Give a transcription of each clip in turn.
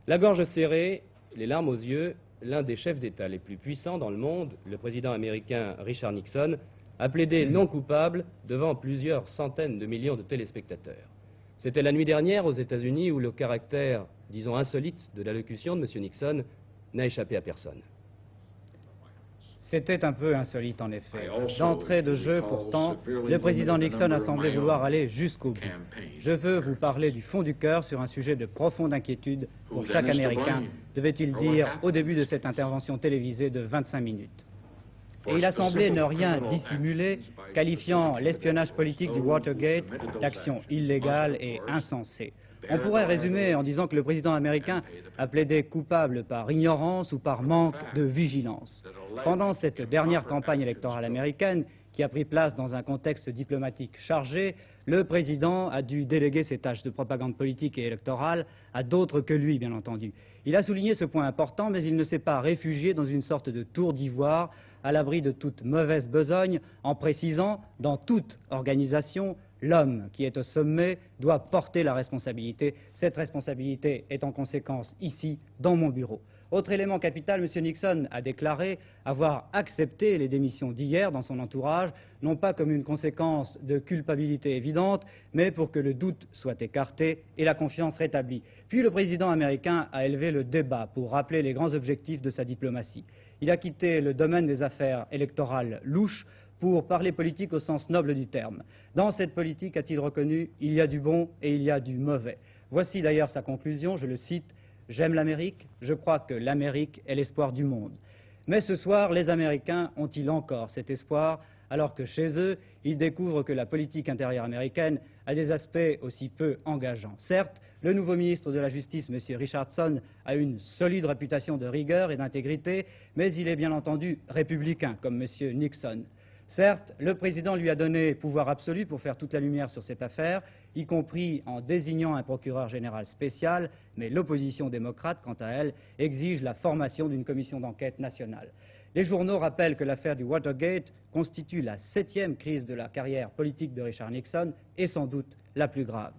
La gorge serrée, les larmes aux yeux, l'un des chefs d'État les plus puissants dans le monde, le président américain Richard Nixon, a plaidé non coupable devant plusieurs centaines de millions de téléspectateurs. C'était la nuit dernière aux États-Unis où le caractère, disons, insolite de l'allocution de M. Nixon n'a échappé à personne. C'était un peu insolite en effet. D'entrée de jeu, pourtant, le président Nixon a semblé vouloir aller jusqu'au bout. Je veux vous parler du fond du cœur sur un sujet de profonde inquiétude pour chaque Américain, devait-il dire au début de cette intervention télévisée de 25 minutes. Et il a semblé ne rien dissimuler, qualifiant l'espionnage politique du Watergate d'action illégale et insensée. On pourrait résumer en disant que le président américain a plaidé coupable par ignorance ou par manque de vigilance. Pendant cette dernière campagne électorale américaine, qui a pris place dans un contexte diplomatique chargé, le président a dû déléguer ses tâches de propagande politique et électorale à d'autres que lui, bien entendu. Il a souligné ce point important, mais il ne s'est pas réfugié dans une sorte de tour d'ivoire, à l'abri de toute mauvaise besogne, en précisant, dans toute organisation, l'homme qui est au sommet doit porter la responsabilité. Cette responsabilité est en conséquence ici, dans mon bureau. Autre élément capital, M. Nixon a déclaré avoir accepté les démissions d'hier dans son entourage, non pas comme une conséquence de culpabilité évidente, mais pour que le doute soit écarté et la confiance rétablie. Puis le président américain a élevé le débat pour rappeler les grands objectifs de sa diplomatie. Il a quitté le domaine des affaires électorales louches pour parler politique au sens noble du terme. Dans cette politique, a-t-il reconnu, il y a du bon et il y a du mauvais. Voici d'ailleurs sa conclusion, je le cite: « J'aime l'Amérique, je crois que l'Amérique est l'espoir du monde. » Mais ce soir, les Américains ont-ils encore cet espoir, alors que chez eux, ils découvrent que la politique intérieure américaine a des aspects aussi peu engageants. Certes, le nouveau ministre de la Justice, M. Richardson, a une solide réputation de rigueur et d'intégrité, mais il est bien entendu républicain, comme M. Nixon. Certes, le président lui a donné pouvoir absolu pour faire toute la lumière sur cette affaire, y compris en désignant un procureur général spécial, mais l'opposition démocrate, quant à elle, exige la formation d'une commission d'enquête nationale. Les journaux rappellent que l'affaire du Watergate constitue la 7e crise de la carrière politique de Richard Nixon et sans doute la plus grave.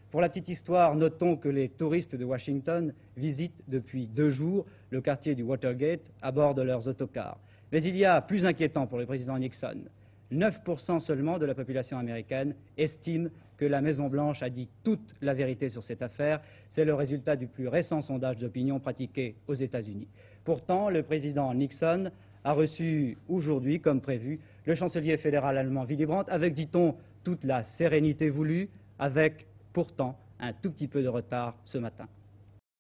Pour la petite histoire, notons que les touristes de Washington visitent depuis 2 jours le quartier du Watergate à bord de leurs autocars. Mais il y a plus inquiétant pour le président Nixon. 9% seulement de la population américaine estime que la Maison-Blanche a dit toute la vérité sur cette affaire. C'est le résultat du plus récent sondage d'opinion pratiqué aux États-Unis. Pourtant, le président Nixon a reçu aujourd'hui, comme prévu, le chancelier fédéral allemand Willy Brandt avec, dit-on, toute la sérénité voulue, avec pourtant un tout petit peu de retard ce matin.